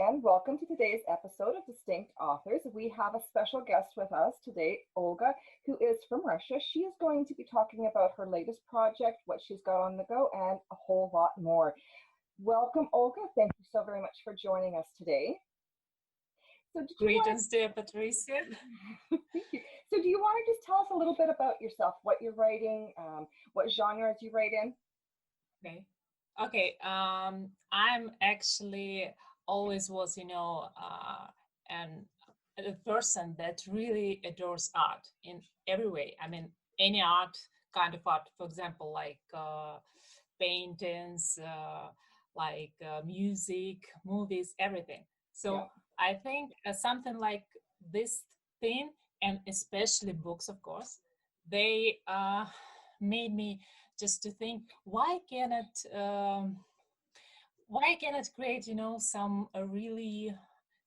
and welcome to today's episode of Distinct Authors. We have a special guest with us today, Olga, who is from Russia. She is going to be talking about her latest project, what she's got on the go, and a whole lot more. Welcome, Olga. Thank you so very much for joining us today. So did Greetings, dear Patricia. Thank you. So do you want to just tell us a little bit about yourself, what you're writing, what genres you write in? Okay. I'm actually always was, and a person that really adores art in every way. I mean, any art, kind of art, for example, like paintings, music, movies, everything. So yeah. I think something like this thing, and especially books, of course, they made me just to think, why cannot create, some a really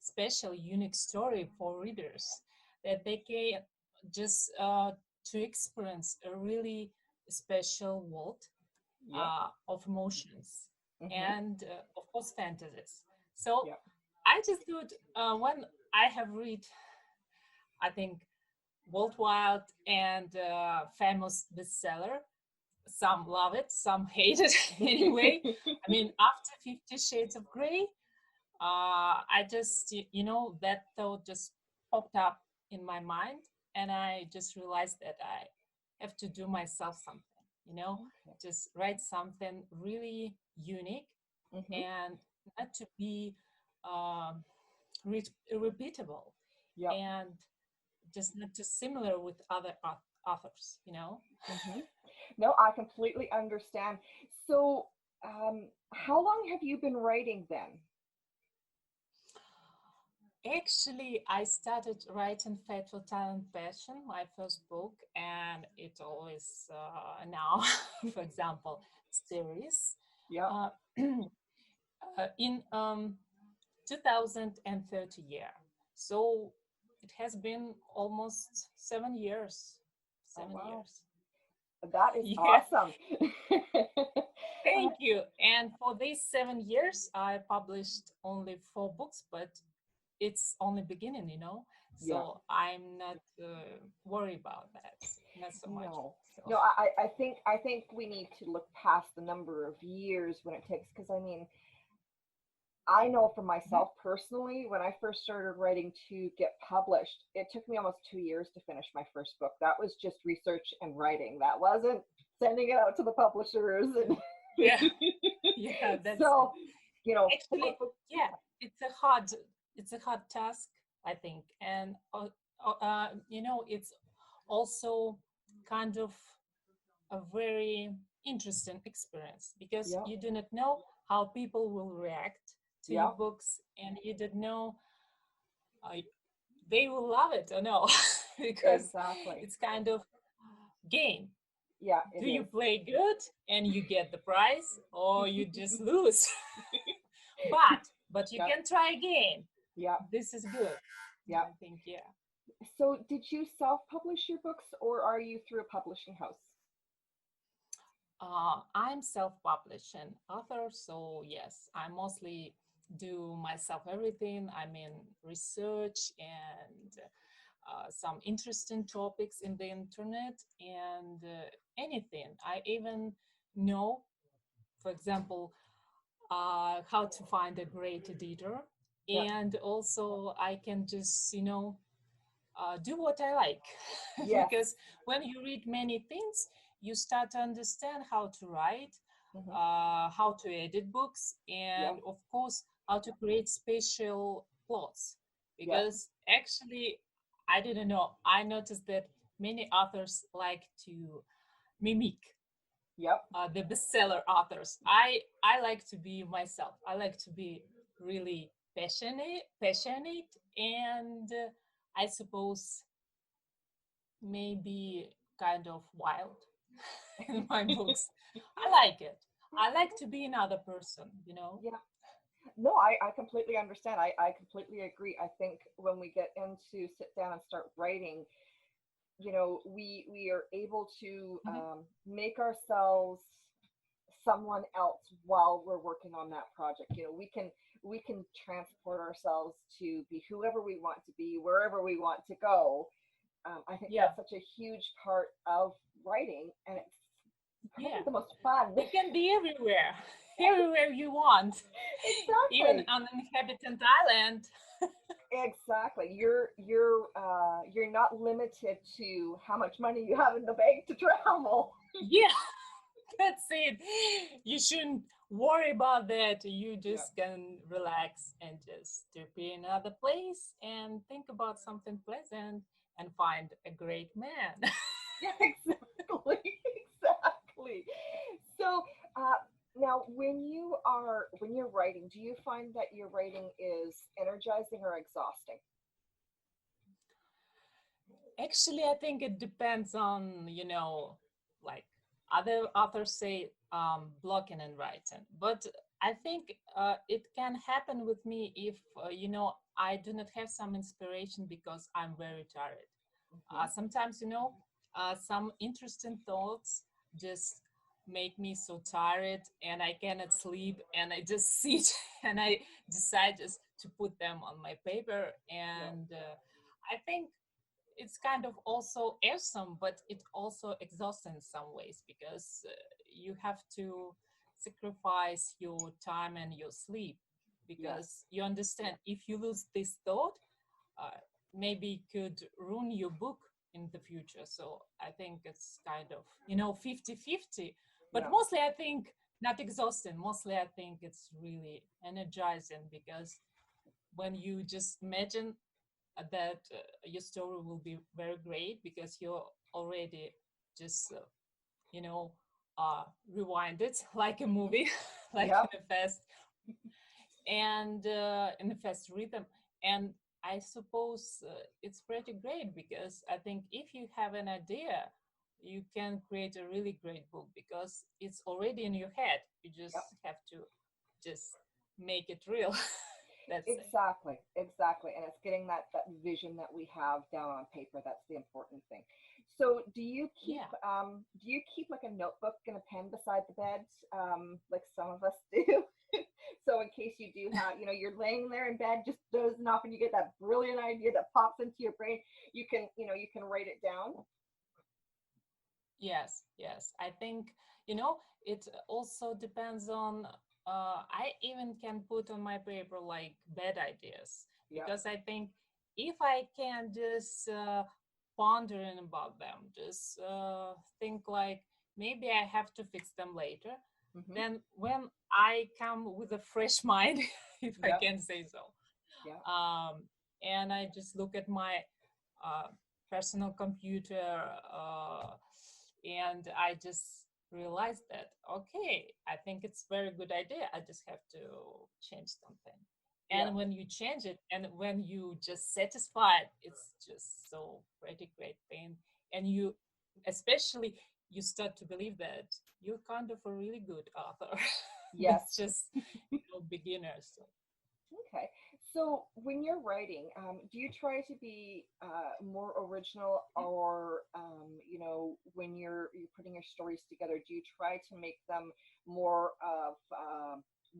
special, unique story for readers that they can just to experience a really special world of emotions and of course fantasies. So I just thought when I have read, I think, worldwide and famous bestseller, some love it, some hate it anyway. I mean, after 50 Shades of Grey, I just, that thought just popped up in my mind, and I just realized that I have to do myself something, just write something really unique and not to be repeatable and just not too similar with other authors, No, I completely understand. So, how long have you been writing then? Actually, I started writing Fatal Talent Passion, my first book, and it always now, for example, series. In 2030 year. So it has been almost 7 years. 7 years. That is awesome. Thank you. And for these 7 years, I published only 4 books, but it's only beginning, So I'm not worried about that. Not so much. No, I think we need to look past the number of years when it takes, because I mean, I know for myself personally, when I first started writing to get published, it took me almost 2 years to finish my first book. That was just research and writing. That wasn't sending it out to the publishers. And That's so, actually, it's a hard task, I think. And, it's also kind of a very interesting experience because you do not know how people will react to your books, and you don't know they will love it or no, because it's kind of game. Do you play good and you get the prize, or you just lose? but you can try again. This is good. I think. So did you self-publish your books, or are you through a publishing house? I'm self-publishing author, so yes, I mostly do myself everything. I mean, research and some interesting topics in the internet and anything. I even know, for example, how to find a great editor, and also I can just, do what I like. Because when you read many things, you start to understand how to write, how to edit books, and of course, how to create special plots. Because actually, I didn't know. I noticed that many authors like to mimic the bestseller authors. I like to be myself. I like to be really passionate, and I suppose maybe kind of wild in my books. I like it. I like to be another person, No, I completely understand. I completely agree. I think when we get into sit down and start writing, we are able to make ourselves someone else while we're working on that project. We can transport ourselves to be whoever we want to be, wherever we want to go. I think Yeah, that's such a huge part of writing, and it's probably yeah. the most fun. You can be everywhere, everywhere you want, even Exactly. on an inhabited island. Exactly. You're not limited to how much money you have in the bank to travel. Yeah, that's it. You shouldn't worry about that. You Yeah. just can relax and just to be in another place and think about something pleasant and find a great man. Yeah, exactly. Exactly. So, uh, now when you're writing, do you find that your writing is energizing or exhausting? Actually, I think it depends on, like other authors say, blocking and writing. But I think it can happen with me if, I do not have some inspiration because I'm very tired. Hmm. Sometimes, some interesting thoughts just make me so tired and I cannot sleep and I just sit and I decide just to put them on my paper. Yeah. And I think it's kind of also awesome, but it also exhausts in some ways because you have to sacrifice your time and your sleep Yes. because you understand if you lose this thought, uh, maybe it could ruin your book in the future. So I think it's kind of, 50-50. But Yeah. mostly I think not exhausting. Mostly I think it's really energizing because when you just imagine that your story will be very great because you're already just you know rewind it like a movie like Yep. in a fast rhythm. And I suppose it's pretty great because I think if you have an idea you can create a really great book because it's already in your head. You Yep. just have to just make it real. That's it. Exactly. Exactly. And it's getting that vision that we have down on paper. That's the important thing. So, Yeah. do you keep like a notebook and a pen beside the bed, like some of us do? So in case you do have, you're laying there in bed just dozing off and you get that brilliant idea that pops into your brain, you can write it down. Yes, yes. I think, it also depends on, I even can put on my paper like bad ideas Yeah. because I think if I can just pondering about them, just think like maybe I have to fix them later, Hmm. then when I come with a fresh mind, if I Yep. can say so, Yeah. um, and I just look at my uh, personal computer, and I just realized that okay, I think it's very good idea. I just have to change something. Yeah. And when you change it, and when you just satisfied, it's just so pretty great thing. And you, especially, you start to believe that you're kind of a really good author. Yes. That's just beginners. So. Okay. So when you're writing, do you try to be more original, or when you're putting your stories together, do you try to make them more of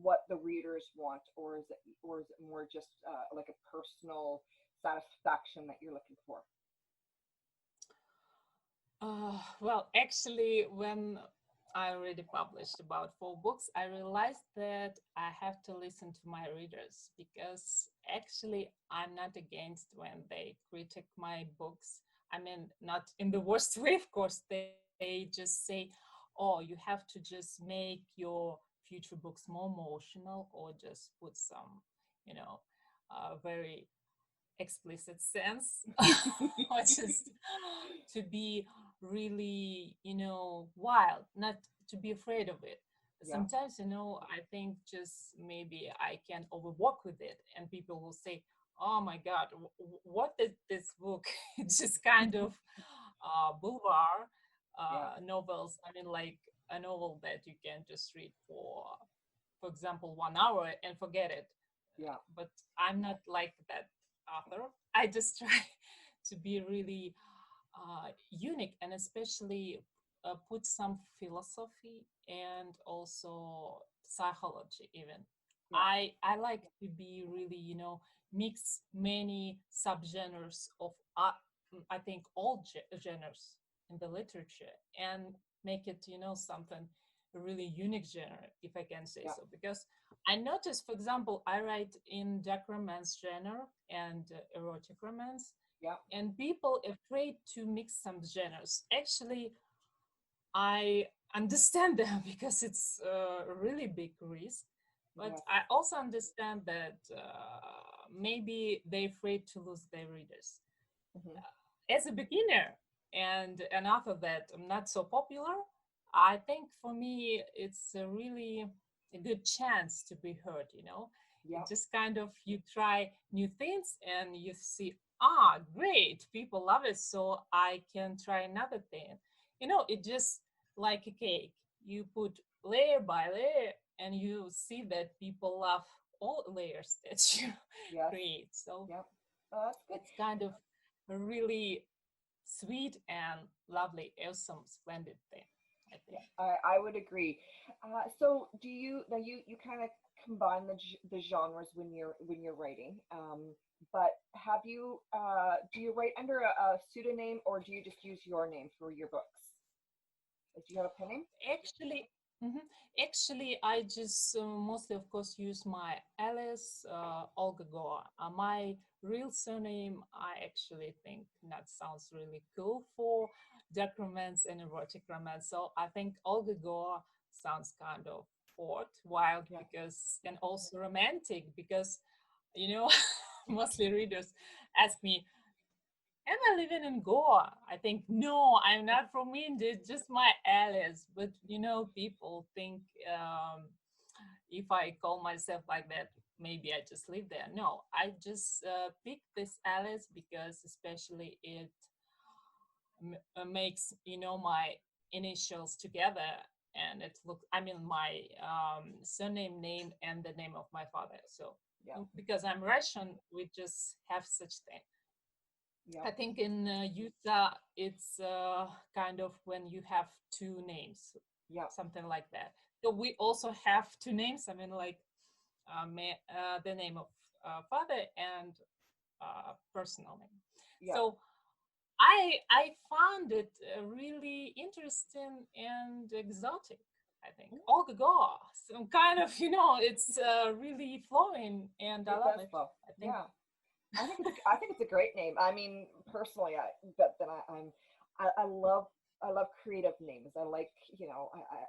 what the readers want, or is it more just like a personal satisfaction that you're looking for? Well, actually, when I already published about 4 books, I realized that I have to listen to my readers because actually I'm not against when they critique my books. I mean, not in the worst way, of course. They just say, oh, you have to just make your future books more emotional or just put some, very explicit sense or just to be really wild, not to be afraid of it. Yeah. Sometimes I think just maybe I can overwork with it and people will say, oh my god, what is this book? It's just kind of boulevard Yeah. novels. I mean, like a novel that you can just read for example 1 hour and forget it. Yeah. But I'm not like that author. I just try to be really unique and especially put some philosophy and also psychology even. Yeah. I like to be really, mix many subgenres of I think all genres in the literature and make it, something a really unique genre, if I can say Yeah. so. Because I noticed, for example, I write in dark romance genre and erotic romance, Yeah. and people afraid to mix some genres. Actually, I understand them because it's a really big risk. But Yes. I also understand that maybe they're afraid to lose their readers. Hmm. As a beginner and after that I'm not so popular, I think for me it's a really a good chance to be heard. Yeah. It just kind of you try new things and you see, great, people love it, so I can try another thing. It just like a cake, you put layer by layer and you see that people love all layers that you Yes. create. So Yeah. Oh, that's good. it's kind of a really sweet and lovely, awesome, splendid thing, I Yeah, think. I would agree. So do you now you kind of combine the genres when you're writing? But have you do you write under a pseudonym or do you just use your name for your books? Like, do you have a pen name? Actually, mhm, actually, I just mostly, of course, use my alias, Olga GOA. My real surname, I actually think that sounds really cool for dark romance and erotic romance. So I think Olga GOA sounds kind of odd, wild, Yeah. because, and also romantic, because, you know, mostly readers ask me, am I living in Goa? I think, no, I'm not from India, it's just my alias. But, people think if I call myself like that, maybe I just live there. No, I just picked this alias because, especially, it makes, my initials together. And it looks, I mean, my surname name and the name of my father. So, Yeah. because I'm Russian, we just have such thing. Yeah. I think in Utah, it's kind of when you have two names, Yeah. something like that. So we also have two names. I mean, like the name of father and personal name. Yeah. So I found it really interesting and exotic. I think Mm, Olga Goa, some kind of, it's really flowing, and I it love does it. flow. I think. Yeah. I think it's a great name. I mean, personally, but then I love creative names. I like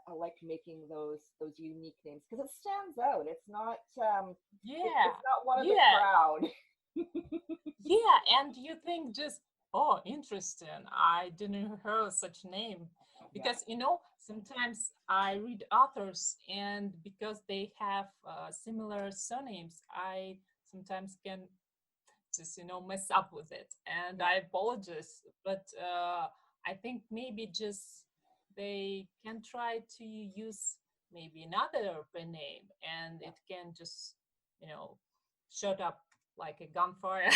I like making those unique names because it stands out. It's not it's Yeah, not one of the yeah, crowd. yeah, and you think just, oh, interesting. I didn't hear such name. Yeah. Because, sometimes I read authors, and because they have similar surnames, I sometimes can just, mess up with it. And Yeah. I apologize. But I think maybe just they can try to use maybe another pen name, and Yeah. it can just, you know, shut up like a gunfire.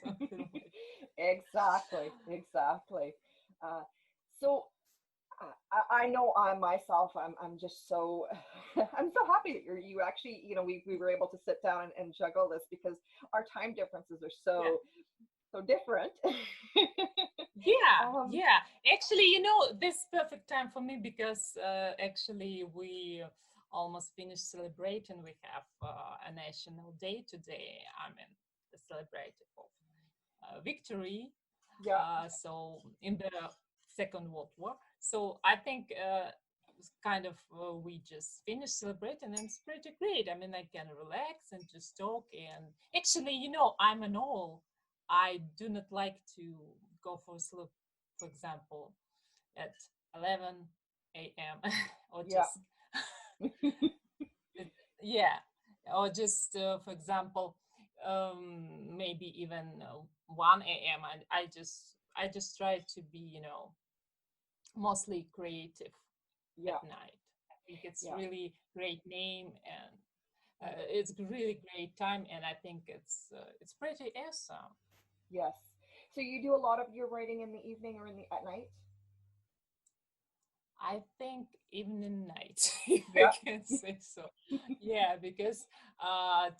Something like. Exactly. Exactly. Uh, so I know I myself I'm just so I'm so happy that you actually we were able to sit down and juggle this because our time differences are Yeah. so different. Yeah, um yeah. Actually, this perfect time for me because actually we almost finished celebrating. We have a national day today. I mean, the celebrating of victory. yeah, So in the Second World War. So I think it's kind of we just finished celebrating, and it's pretty great. I mean, I can relax and just talk. And actually, I'm an owl. I do not like to go for sleep, for example, at 11 a.m. or yeah. just yeah, or just for example, maybe even 1 a.m. And I just try to be, mostly creative Yeah. at night. I think it's Yeah. really great name, and it's really great time, and I think it's pretty awesome. Yes. So you do a lot of your writing in the evening or in the at night? I think evening night, if I Yeah. can say so. Yeah, because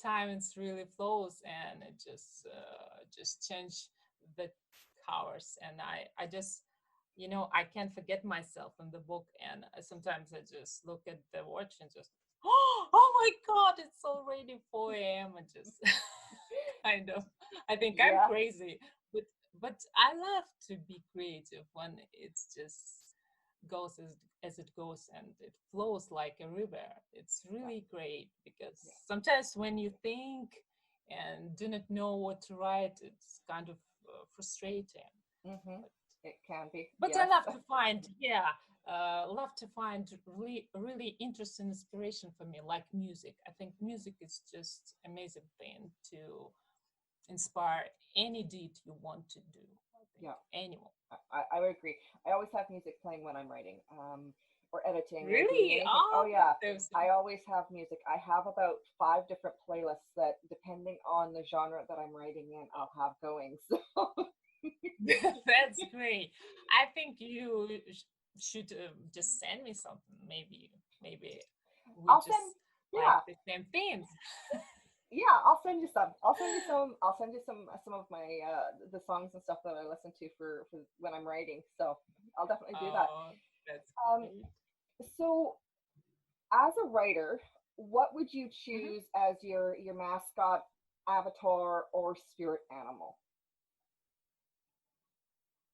time is really flows and it just change the hours, and I just I can't forget myself in the book, and sometimes I just look at the watch and just oh my God, it's already 4 a.m. and just kind of I think I'm Yeah. crazy, but but I love to be creative when it's just goes as it goes and it flows like a river. It's Yeah. really great because Yeah. sometimes when you think and do not know what to write, it's kind of frustrating. Hmm. But It can be. I Yes. love to find, yeah, love to find really interesting inspiration for me, like music. I think music is just amazing thing to inspire any deed you want to do. I think Yeah. anyone. I would agree. I always have music playing when I'm writing, or editing or doing Really? anything. Oh Oh, yeah, there's I always have music. I have about five different playlists that, depending on the genre that I'm writing in, I'll have going. So that's great. I think you should just send me something. Maybe we I'll send. just like Yeah, the same things. yeah. I'll send you some. I'll send you some. I'll send you some of my the songs and stuff that I listen to for when I'm writing. So I'll definitely do that. Oh, that's Um, great. so as a writer, what would you Mhm. choose as your mascot, avatar, or spirit animal?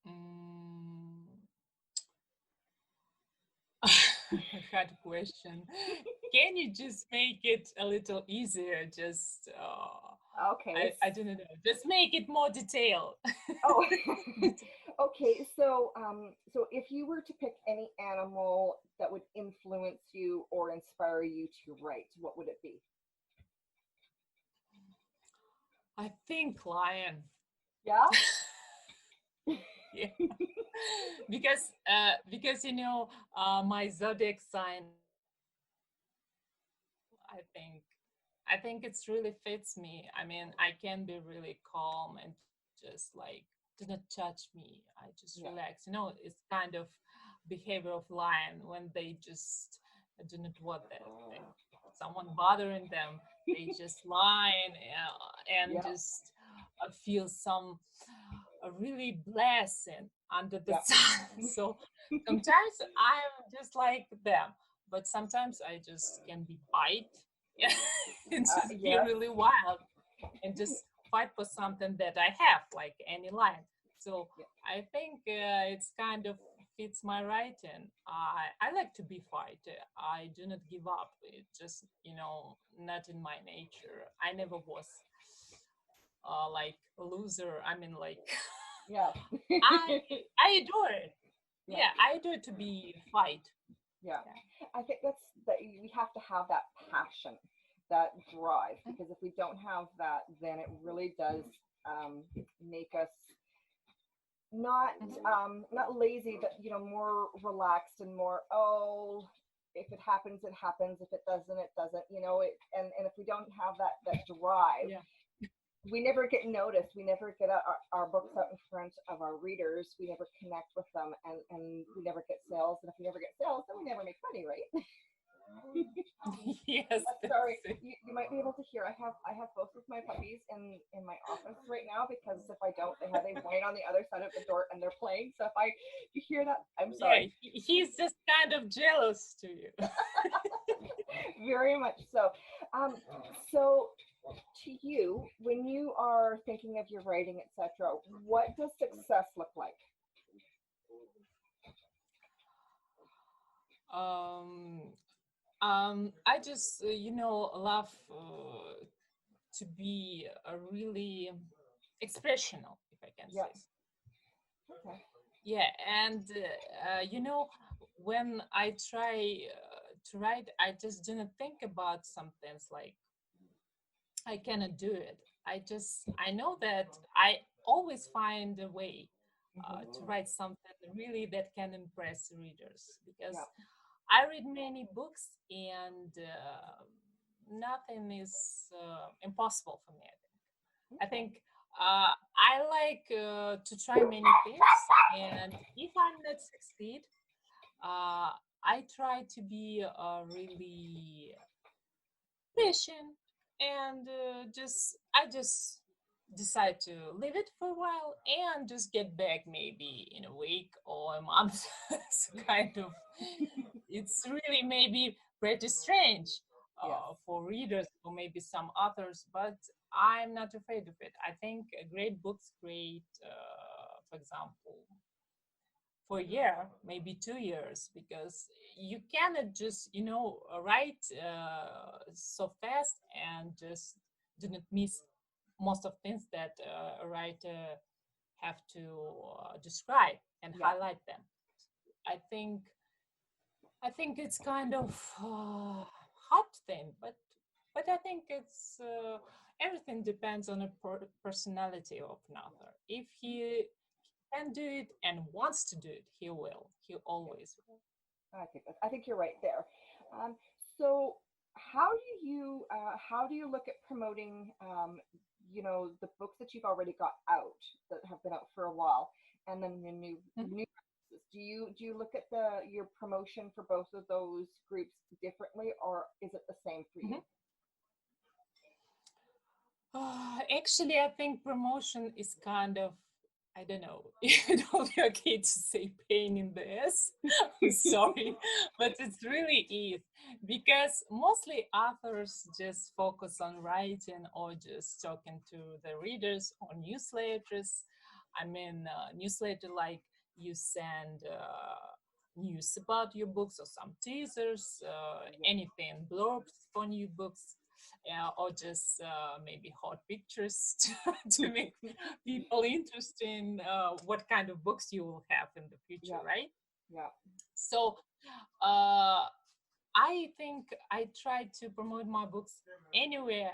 Mm. Hard question. Can you just make it a little easier? Just Okay. I don't know. Just make it more detailed. Oh, okay. So if you were to pick any animal that would influence you or inspire you to write, what would it be? I think lion. Yeah. Yeah, because my zodiac sign. I think I think it's really fits me. I mean, I can be really calm and just like do not touch me. I just Yeah. relax. It's kind of behavior of lion when they just do not want someone bothering them. They just lie and Yeah. just feel some really blessing under the Yeah. sun. So sometimes I'm just like them, but sometimes I just can be bite and just be Yes. really wild and just fight for something that I have, like any lion. So Yeah. I think it's kind of fits my writing. I like to be fighter. I do not give up. It just not in my nature. I never was like a loser. I mean, like Yeah. I I adore it. Yeah. Yeah, I adore to be fight. Yeah. Yeah. I think that's that we have to have that passion, that drive, Mm, because if we don't have that, then it really does make us not mhm. not lazy, but more relaxed and more, oh, if it happens it happens, if it doesn't it doesn't, and if we don't have that drive, Yeah. we never get noticed, we never get our books out in front of our readers, we never connect with them, and we never get sales, and if we never get sales, then we never make money, right? Yes, Sorry, that's it. you might be able to hear. I have both of my puppies in my office right now, because if I don't, they whine on the other side of the door and they're playing. So if you hear that, I'm Yeah, sorry. he's just kind of jealous to you. Very much so. Um, so to you, when you are thinking of your writing, etc., what does success look like? Um, I just love to be a really expressional, if I can Yeah. say so. Okay. Yeah, and when I try to write, I just didn't think about some things like I cannot do it. I know that I always find a way to Hmm. write something really that can impress readers Yeah. because I read many books and nothing is impossible for me. I Okay. think I like to try many things, and if I'm not succeed, I try to be really patient, and I just decide to leave it for a while and just get back maybe in a week or a month. It's kind of, it's really maybe pretty strange Yes. for readers or maybe some authors, but I'm not afraid of it. I think great books, great, for example, for a year, maybe 2 years, because you cannot just, write so fast and just do not miss most of things that a writer have to describe and Yeah. highlight them. I think I think it's kind of hard thing, but I think it's everything depends on a personality of an author. If he can do it and wants to do it, he will. He Yeah. always will. I think you're right there. Um, so how do you look at promoting the books that you've already got out that have been out for a while, and then the new Mhm. new releases? Do you look at the your promotion for both of those groups differently, or is it the same for you? Mhm. Actually, I think promotion is kind of, I don't know, it will be okay to say pain in the ass. I'm sorry, but it's really is, because mostly authors just focus on writing or just talking to the readers on newsletters. I mean, newsletter like you send news about your books or some teasers, Yeah. anything, blurbs for new books, or just maybe hot pictures to make people interested in what kind of books you will have in the future, Yeah. right? Yeah. So uh, I think I try to promote my books anywhere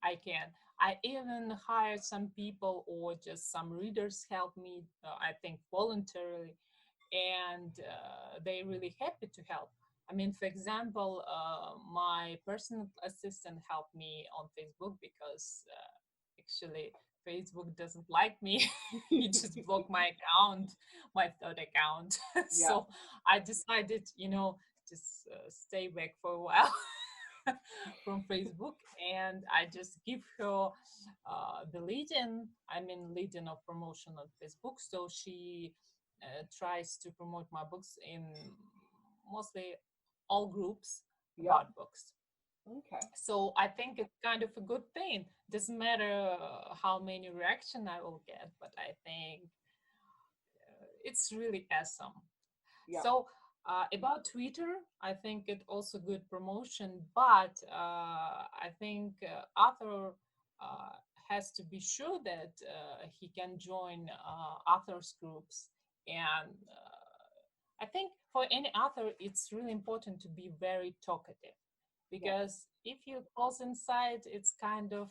I can. I even hire some people or just some readers help me, I think voluntarily, and they're really happy to help. I mean, for example, my personal assistant helped me on Facebook because actually Facebook doesn't like me. He just blocked my account, my third account. Yeah. So I decided, just stay back for a while from Facebook, and I just give her the leading of promotion on Facebook. So she tries to promote my books in mostly all groups Yeah. about books. Okay. So I think it's kind of a good thing. Doesn't matter how many reaction I will get, but I think it's really awesome. Yeah. So about Twitter, I think it also good promotion, but I think author uh, has to be sure that he can join authors groups, and I think for any author, it's really important to be very talkative, Yeah. because if you close inside, it's kind of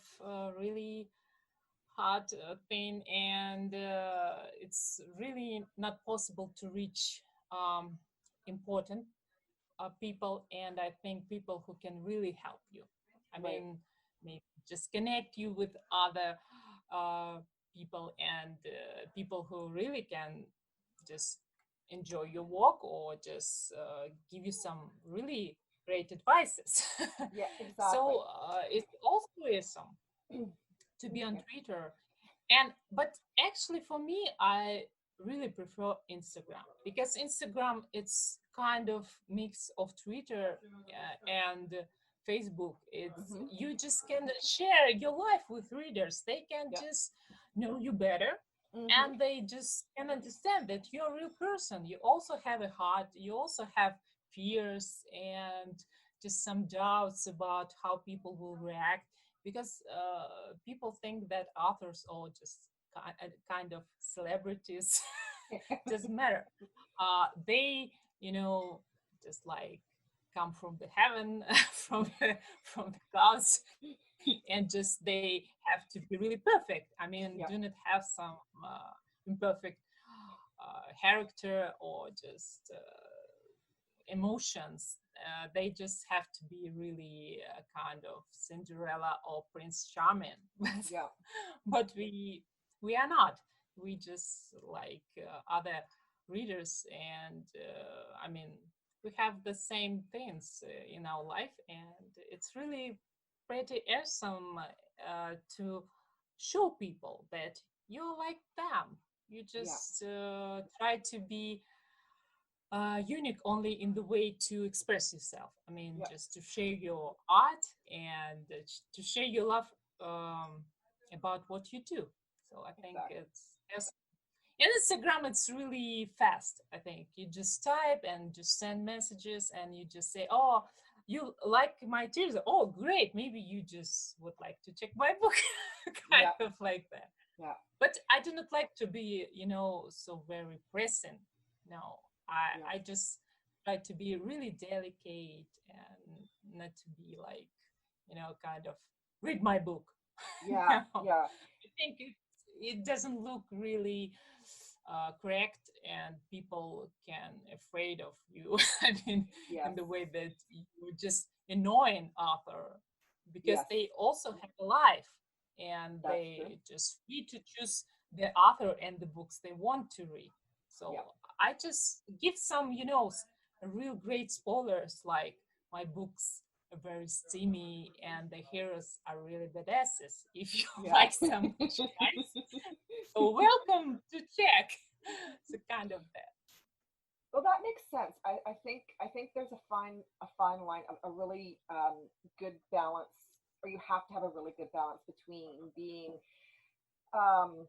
really hard thing, and it's really not possible to reach um, important people, and I think people who can really help you. I Right. mean, maybe just connect you with other uh, people, and people who really can just enjoy your work or just give you some really great advices. Yeah. Exactly. So it's also awesome to be on Okay. Twitter. And but actually for me, I really prefer Instagram, because Instagram, it's kind of mix of Twitter and Facebook. It's, Hmm. you just can share your life with readers. They can Yeah. just know you better, Hmm. and they just can understand that you're a real person. You also have a heart. You also have fears and just some doubts about how people will react, because people think that authors are just kind of celebrities. Doesn't matter. They, you know, just like come from the heaven, from the clouds, and just they have to be really perfect. I mean, Yeah. do not have some imperfect character or just emotions. They just have to be really kind of Cinderella or Prince Charming, Yeah. but we are not. We just like other. readers, and I mean, we have the same things in our life, and it's really pretty awesome to show people that you're like them. You Yeah. just try to be unique only in the way to express yourself. I mean, Yeah. just to share your art and to share your love about what you do. So I think Exactly. it's in Instagram, it's really fast. I think you just type and just send messages, and you just say, "Oh, you like my tears? Oh, great! Maybe you just would like to check my book," kind Yeah. of like that. Yeah. But I do not like to be, so very pressing. No, Yeah. I just try to be really delicate and not to be like, kind of read my book. Yeah. No, Yeah. I think it doesn't look really correct, and people can afraid of you. I mean, in Yes. the way that you're just annoying author, because Yes. they also have a life, and That's true. they just need to choose the author and the books they want to read. Yeah. So I just give some, real great spoilers, like my books are very steamy and the heroes are really badasses. If you Yeah. like some guys, so welcome to check. So kind of that. Well, that makes sense. I think there's a fine line, a really good balance, or you have to have a really good balance between being um,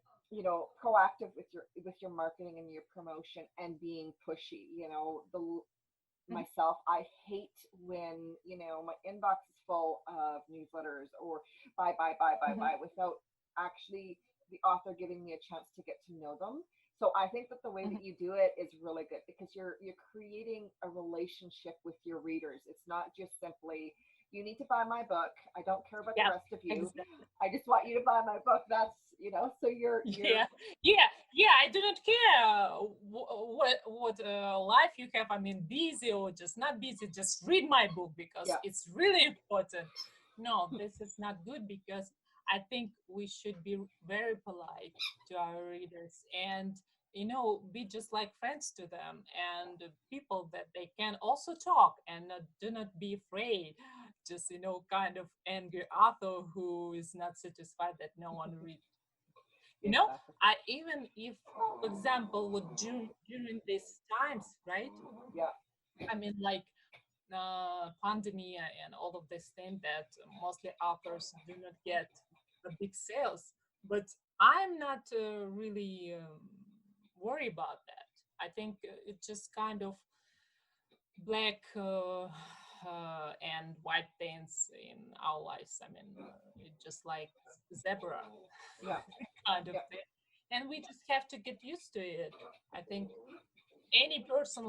proactive with your marketing and your promotion and being pushy. The Mhm, myself, I hate when my inbox is full of newsletters or buy mhm, without actually the author giving me a chance to get to know them. So I think that the way mhm. that you do it is really good because you're creating a relationship with your readers. It's not just simply you need to buy my book. I don't care about the Yeah, rest of you. exactly. I just want you to buy my book. That's so you're Yeah, yeah. I do not care what life you have. I mean, busy or just not busy. Just read my book because yeah. it's really important. No, this is not good, because I think we should be very polite to our readers, and be just like friends to them, and people that they can also talk, and do not be afraid. Just kind of angry author who is not satisfied that no one reads. you know Exactly. I even if, for example, with during these times, right? Yeah. I mean, like pandemic and all of this thing, that mostly authors do not get a big sales, but I'm not really worried about that. I think it's just kind of black and white things in our lives. I mean, it's just like zebra Yeah. kind of Yeah. thing, and we just have to get used to it. I think any person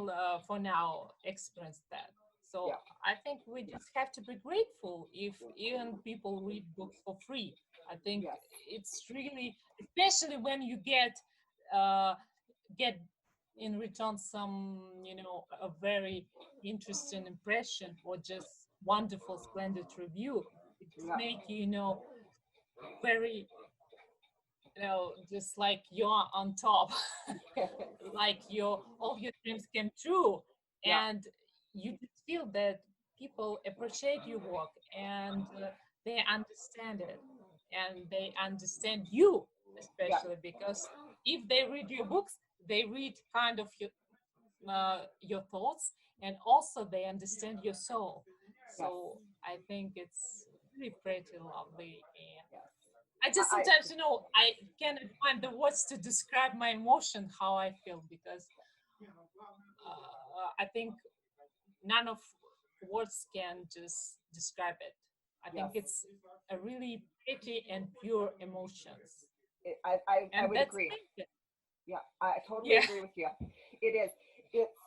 for now experienced that. So Yeah. I think we just have to be grateful if even people read books for free. I think Yes. it's really, especially when you uh, get in return some, a very interesting impression or just wonderful, splendid review. It just Yeah. make you, very, just like you're on top, like your all your dreams came true, Yeah. and you just feel that people appreciate your work, and they understand it, and they understand you, Yeah. especially because if they read your books, they read kind of your thoughts, and also they understand your soul. Yes. So I think it's really pretty lovely. And Yes. I just I sometimes, I cannot find the words to describe my emotion, how I feel, because I think none of words can just describe it. I yes. think it's a really pretty and pure emotions, I and would that's agree. amazing. Yeah. I totally Yeah. agree with you. It is. It's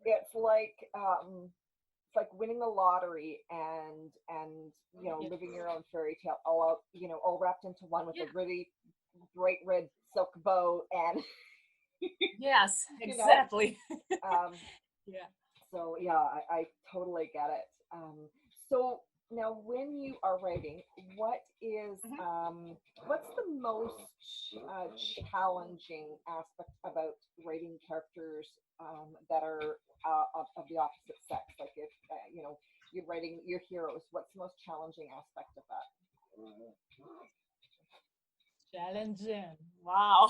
it's like winning the lottery and Yeah. living your own fairy tale all wrapped into one with Yeah. a really bright red silk bow and Yes. you know Exactly. um Yeah. so yeah, I totally get it. So now, when you are writing, what is Mhm. what's the most challenging aspect about writing characters that are of the opposite sex? Like if you're writing your heroes, what's the most challenging aspect of that? Challenging. Wow.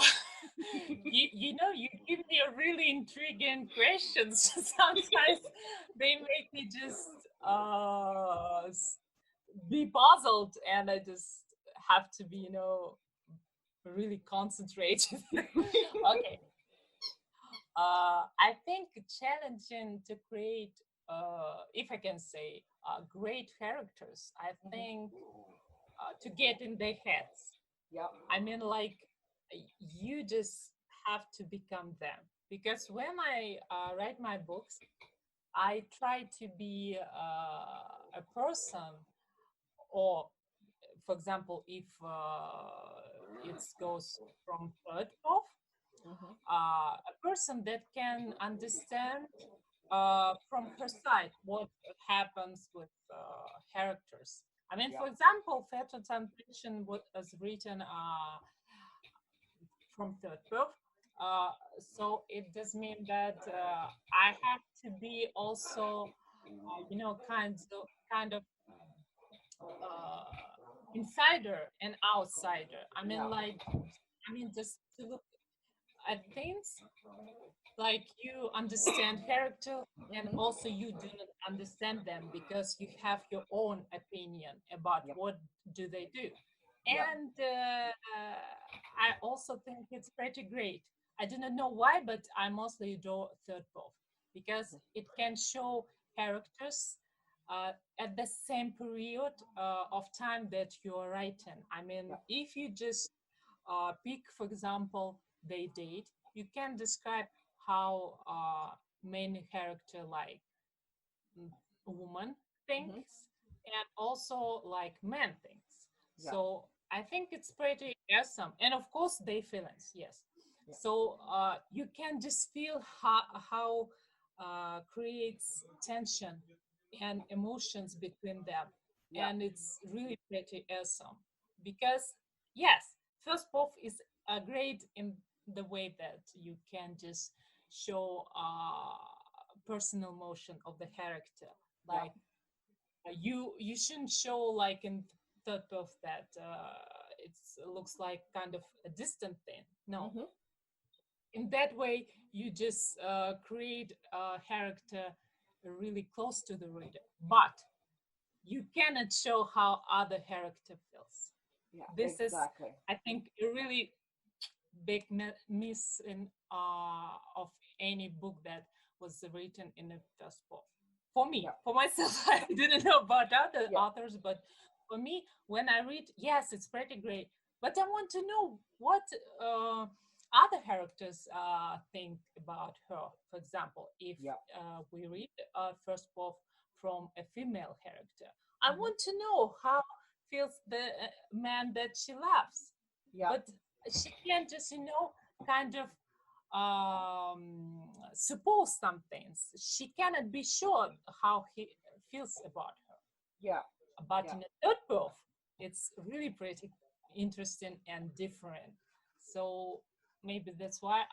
You give me a really intriguing questions. Sometimes they make me just be puzzled, and I just have to be, really concentrated. Okay. I think challenging to create, if I can say, great characters. I Hmm. think to get in their heads. Yep. I mean, like, you just have to become them. Because when I write my books, I try to be a person, or, for example, if it goes from third off, Hmm. a person that can understand from her side what happens with characters. I mean, Yep. for example, Fatal Temptation was written from third birth. Uh, so it does mean that I have to be also, kind of uh, insider and outsider. I mean, Yep. like, just to look at things like you understand character, and Hmm. also you do not understand them because you have your own opinion about Yep. what do they do. Yep. And I also think it's pretty great. I do not know why, but I mostly draw third both because Hmm. it can show characters at the same period of time that you're writing. I mean, Yep. if you just pick, for example, they date, you can describe how main character like mm, woman Hmm. thinks, and also like man thinks. Yep. So I think it's pretty awesome, and of course they feelings, yes. Yep. So you can just feel how creates tension and emotions between them, Yep. and it's really pretty awesome because, yes, first off is great in the way that you can just show personal motion of the character. Yep. Like, you shouldn't show like in third birth that it looks like kind of a distant thing. No, Hmm. in that way you just create a character really close to the reader, but you cannot show how other character feels. Yeah. This is, Exactly. I think, a really big miss in of any book that was written in the first book. For me, Yep. for myself, I didn't know about other Yep. authors, but for me, when I read, yes, it's pretty great. But I want to know what other characters think about her. For example, if Yep. we read first book from a female character, I Hmm. want to know how feels the man that she loves. Yep. But she can just, kind of suppose some things. She cannot be sure how he feels about her. Yep. But Yep. in a third book, it's really pretty interesting and different. So maybe that's why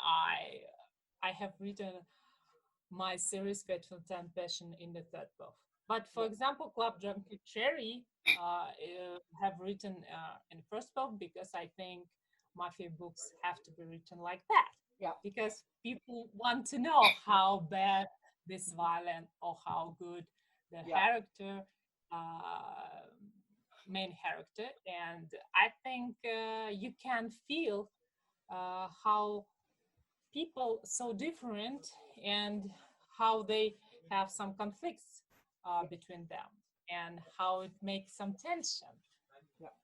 I have written my series Fatal Temptation in the third book. But for Yep. example, Club Junkie Cherry have written in the first book because I think mafia books have to be written like that, Yep. because people want to know how bad this violent or how good the Yep. character, uh, main character, and I think you can feel how people so different and how they have some conflicts Yep. between them and how it makes some tension. Yep.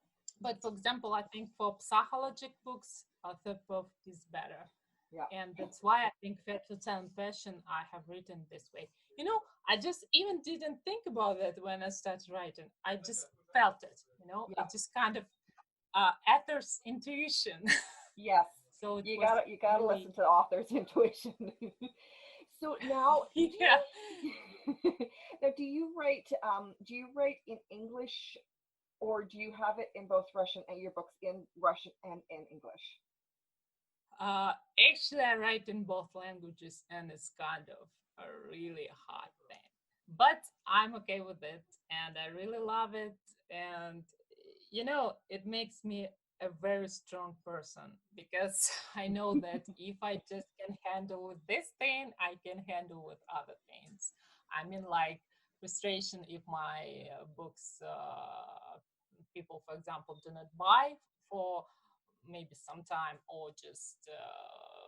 But for example, I think for psychological books, third book is better. Yep. And that's why I think Fatal and Passion I have written this way. I just even didn't think about it when I started writing. I just felt it, Yep. it just kind of author's intuition. Yes. So it You was gotta really. listen to the author's intuition. So now, Yeah. now do you write in English, or do you have it in both Russian and your books in Russian and in English? Actually, I write in both languages, and it's kind of a really hard thing. But I'm okay with it, and I really love it. And it makes me a very strong person because I know that if I just can handle with this thing, I can handle with other things. I mean, like frustration if my books people, for example, do not buy for maybe sometime, or just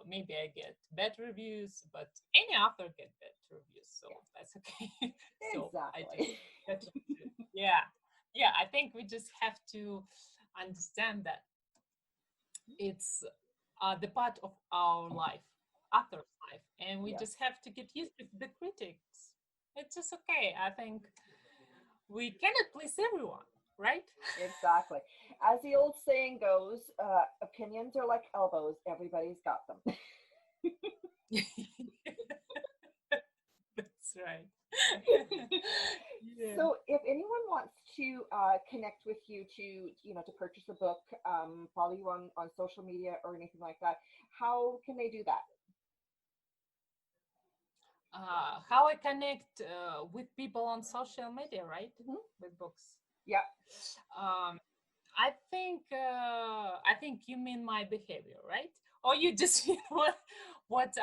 maybe I get bad reviews, but any author get bad reviews, so Yeah, that's okay. So I just exactly. get used to it. Yeah, yeah. I think we just have to understand that it's the part of our life, author's life, and we Yeah, just have to get used to the critics. It's just okay. I think we cannot please everyone, right? exactly. As the old saying goes, opinions are like elbows. Everybody's got them. That's right. Yeah. So, if anyone wants to connect with you to, to purchase a book, follow you on social media or anything like that, how can they do that? How I connect with people on social media, right? Hmm. With books. Yeah. Um, I think you mean my behavior, right? Or you just mean what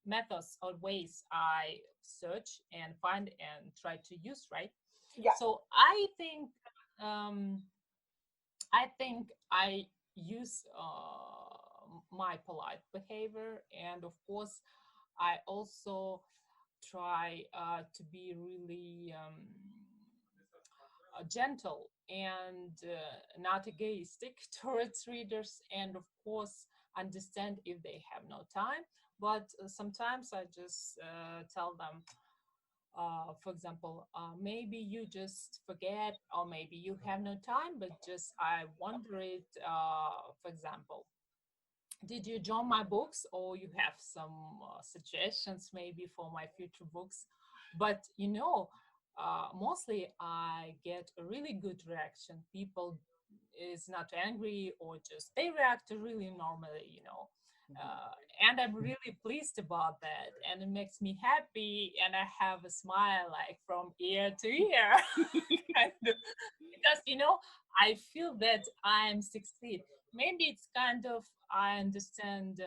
methods or ways I search and find and try to use, right? Yeah. So um, I use my polite behavior, and of course, I also try to be really gentle and not egoistic towards readers, and of course, understand if they have no time. But sometimes I just tell them, for example, maybe you just forget, or maybe you have no time, but just I wonder it, for example, did you join my books, or you have some suggestions maybe for my future books? But mostly I get a really good reaction. People is not angry, or just they react really normally. Hmm. And I'm really pleased about that, and it makes me happy, and I have a smile like from ear to ear. Kind of, because I feel that I'm succeed. Maybe it's kind of I understand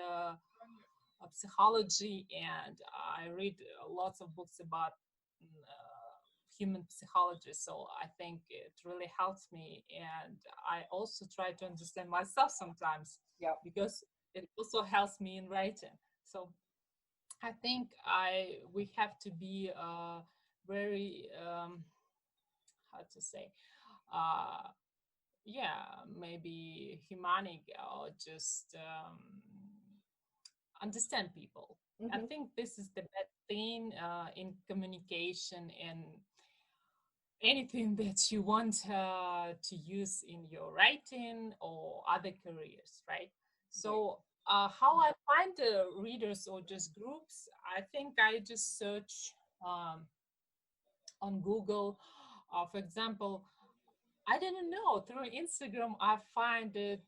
psychology, and I read lots of books about human psychology, so I think it really helps me, and I also try to understand myself sometimes, Yep. because it also helps me in writing. So I think I we have to be very how to say, uh, yeah, maybe humanic, or just understand people. I Hmm. think this is the best thing in communication, and anything that you want to use in your writing or other careers, right? Right. So how I find readers or just groups, I think I just search um, on Google. For example, I didn't know, through Instagram I find it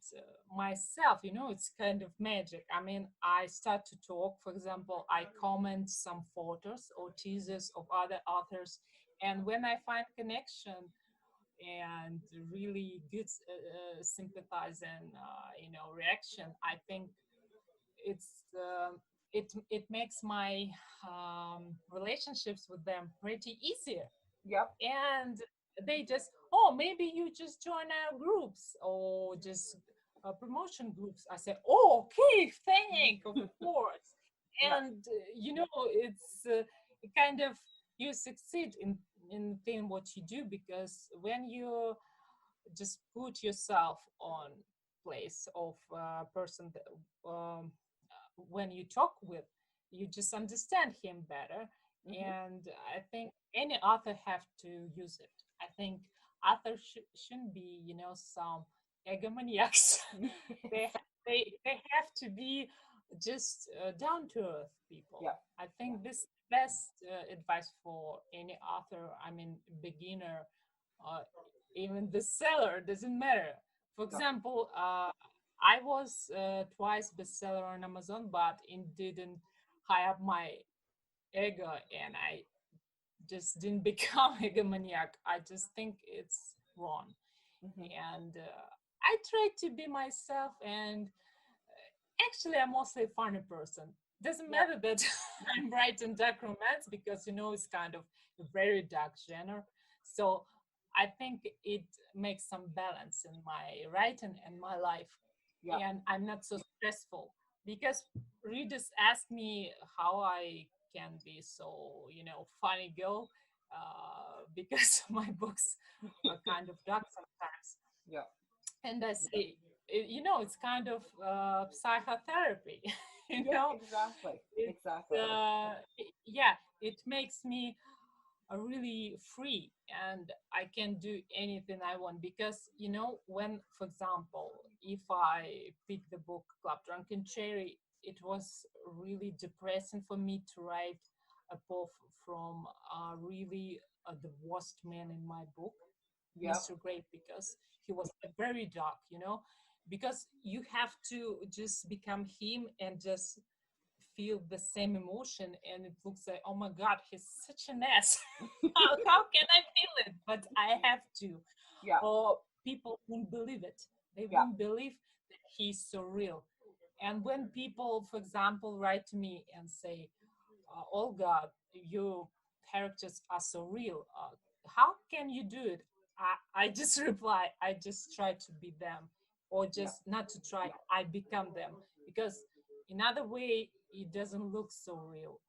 myself. It's kind of magic. I mean, I start to talk. For example, I comment some photos or teasers of other authors, and when I find connection and really good sympathizing, reaction, I think it's it makes my relationships with them pretty easier. Yep. And they just, oh, maybe you just join our groups, or just promotion groups. I say, oh, okay, thank, of course. Yep. And it's kind of, you succeed in thing what you do, because when you just put yourself on place of a person that, when you talk with, you just understand him better. Hmm. And I think any author have to use it. I think authors shouldn't be, some egomaniacs. they, they have to be just down to earth people. Yeah. I Yeah. think this best advice for any author, I mean, beginner, uh, even the seller, doesn't matter. For No. example, I was twice bestseller on Amazon, but it didn't high up my ego, and I just didn't become egomaniac. I just think it's wrong, Hmm. and I try to be myself. And actually, I'm mostly a funny person. Doesn't Yeah. matter that I'm writing dark romance, because it's kind of a very dark genre. So I think it makes some balance in my writing and my life, Yeah. and I'm not so stressful, because readers ask me how I can be so funny girl, because my books are kind of dark sometimes. Yeah. And I say, it's kind of psychotherapy. you Yeah. know, Exactly. it's Exactly. yeah, it makes me really free, and I can do anything I want. Because when, for example, if I pick the book Club Drunken Cherry, it was really depressing for me to write a poem from really the worst man in my book, Yeah. Mr. Great, because he was very dark, because you have to just become him and just feel the same emotion, and it looks like, oh my god, he's such an ass. How can I feel it? But I have to, Yeah. or people won't believe it. They Yeah. won't believe that he's so real. And when people, for example, write to me and say, Olga, your characters are so real. How can you do it? I just reply, I just try to be them, or Yeah. just not to try, I become them. Because in other way, it doesn't look so real.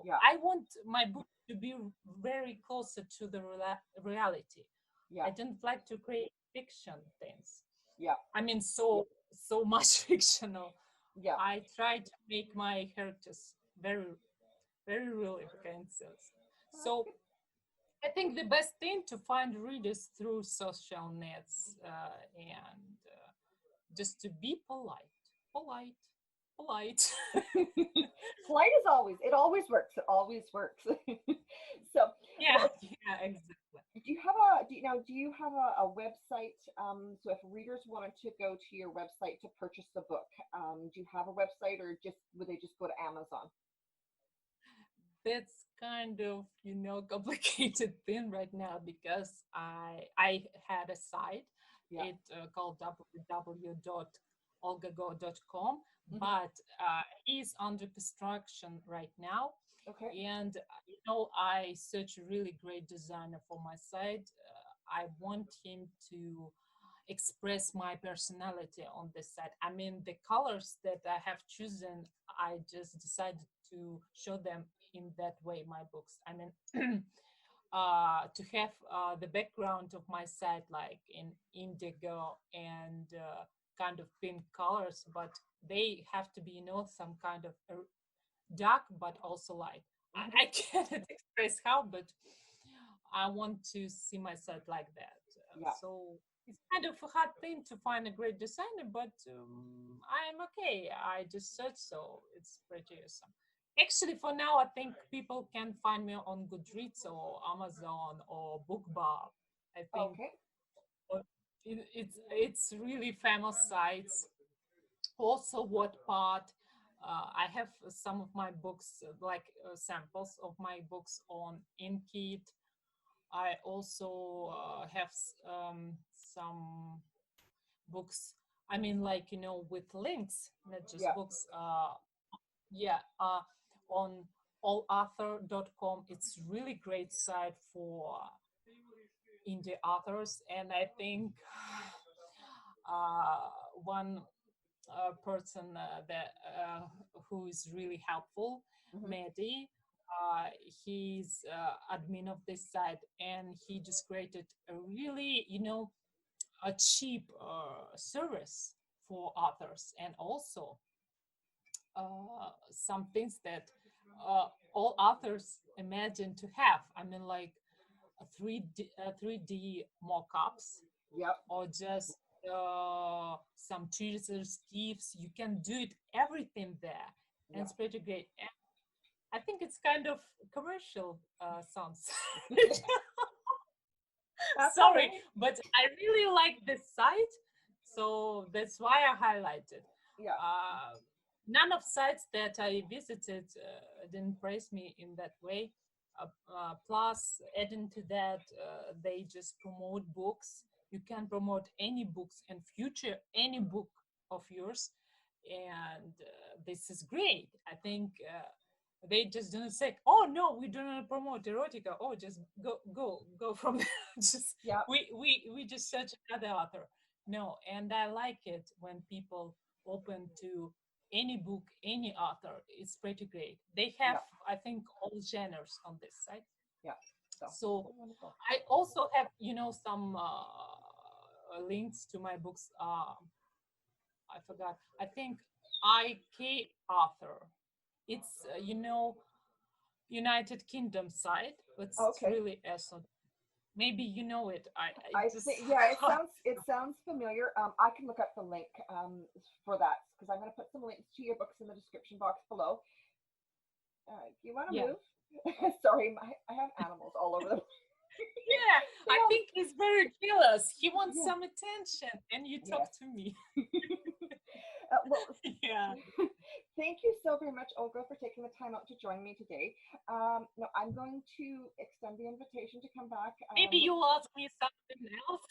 Yeah. I want my book to be very closer to the reality. Yeah. I don't like to create fiction things. Yeah. I mean, so much fictional. Yeah. I try to make my characters very very real experiences. So Okay. I think the best thing to find readers through social nets, and just to be polite, polite. Polite is always, it always works. It always works. So, Yeah, well, yeah, exactly. do you have a, do you have a website? So if readers wanted to go to your website to purchase the book, do you have a website, or just would they just go to Amazon? That's kind of complicated thing right now, because I had a site, Yeah. it called www.olgagoa.com, Hmm. but is under construction right now. Okay. And I search a really great designer for my site. I want him to express my personality on this site. I mean, the colors that I have chosen, I just decided to show them in that way my books. I mean, to have the background of my site like in indigo and kind of pink colors, but they have to be some kind of dark but also light. I Hmm. cannot express how, but I want to see myself like that. Yeah. So it's kind of a hard thing to find a great designer, but I'm okay. I just search, so it's pretty awesome. Actually, for now, I think people can find me on Goodreads or Amazon or BookBub. I think Okay. it's really famous sites. Also, Wattpad. I have some of my books, like samples of my books on Inkit. I also have some books. I mean, like with links, not just Yeah. books. Yeah, on allauthor.com. It's really great site for indie authors, and I think uh, one person that who is really helpful, Hmm. Mehdi. He's admin of this site, and he just created a really, a cheap service for authors, and also some things that all authors imagine to have. I mean, like 3D mock-ups, Yep. or just some teasers, gifs. You can do it, everything there, and Yeah. it's pretty great. And I think it's kind of commercial sounds. That's all Sorry, right. but I really like this site, so that's why I highlighted. Yeah. Uh, None of sites that I visited didn't praise me in that way. Plus, adding to that, they just promote books. You can promote any books and future any book of yours, and this is great. I think they just don't say, "Oh no, we do not promote erotica." Oh, just go from there. Just Yeah. we just search another author. No, and I like it when people open to any book, any author. It's pretty great. They have, Yeah. I think, all genres on this site. Yeah. So So wonderful. I also have, some links to my books. I forgot. I think IK author. It's United Kingdom site. It's Okay. really awesome. Maybe you know it. I I just think, yeah, it sounds familiar. I can look up the link for that because I'm going to put some links to your books in the description box below. Do you want to yeah. move? Sorry, I have animals all over the. Yeah, They I all, think he's very jealous. He wants yeah, some attention, and you yes. talk to me. Well, Yeah. thank you so very much, Olga, for taking the time out to join me today. No, I'm going to extend the invitation to come back. Maybe you'll ask me something else.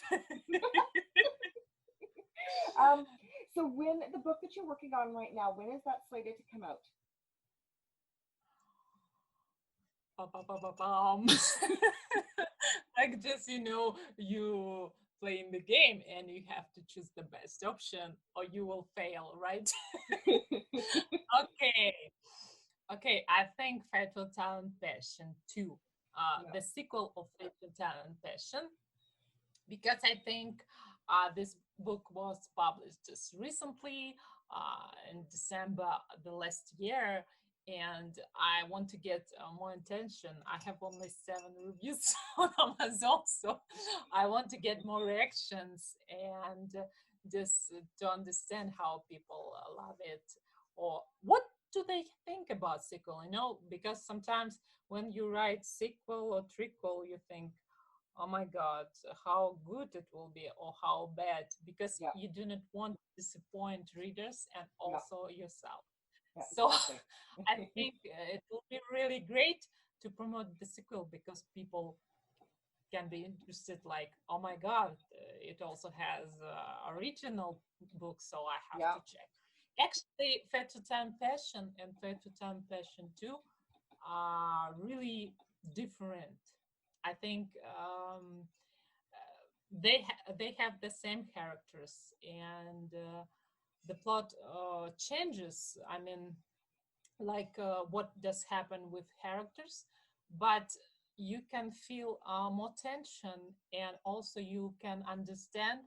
Um, so when the book that you're working on right now, when is that slated to come out? Ba-ba-ba-ba-bum. Like just you playing the game and you have to choose the best option or you will fail, right? Okay. Okay, I think Fatal Talent Passion 2, Yeah. the sequel of Fatal Talent Passion, because I think this book was published just recently in December the last year, and I want to get more attention. I have only 7 reviews on Amazon, so I want to get more reactions and just to understand how people love it or what do they think about sequel. Because sometimes when you write sequel or trequel, you think, oh my god, how good it will be or how bad, because Yeah. you do not want to disappoint readers and Yeah. also yourself. Yeah. So Exactly. I think it will be really great to promote the sequel because people can be interested, like, oh my god, it also has original book, so I have Yeah. to check. Actually, Fatal Time Passion and Fatal Time Passion 2 are really different. I think they have the same characters, and the plot changes. I mean, like what does happen with characters, but you can feel more tension, and also you can understand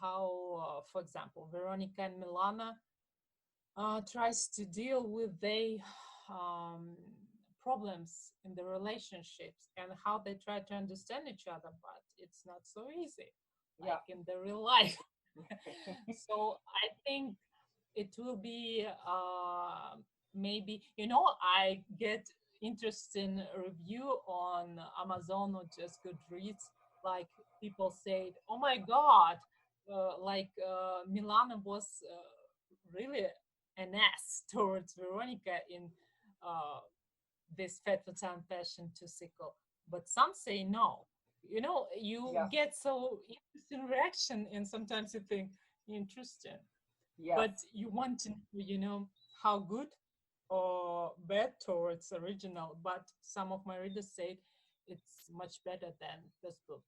how, for example, Veronica and Milana tries to deal with their um, problems in the relationships and how they try to understand each other, but it's not so easy, Yeah. like in the real life. So I think it will be maybe I get interesting review on Amazon or just Goodreads, like people said, oh my god, like Milana was really an ass towards Veronica in uh, this Fatal Time Passion 2 sequel, but some say no. You Yes. get so interesting reaction, and sometimes you think interesting, Yes. but you want to know, how good or bad towards original. But some of my readers say it's much better than this book.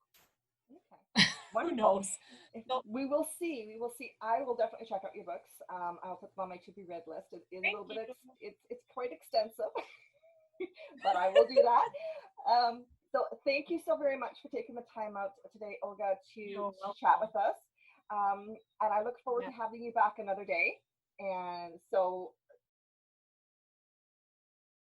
Okay. Who Wonderful. knows? So We will see. We will see. I will definitely check out your books. I'll put them on my to be read list. It is a thank little bit. you. It's quite extensive, but I will do that. So thank you so very much for taking the time out today, Olga, You're to chat welcome. with us. And I look forward Yeah. to having you back another day. And so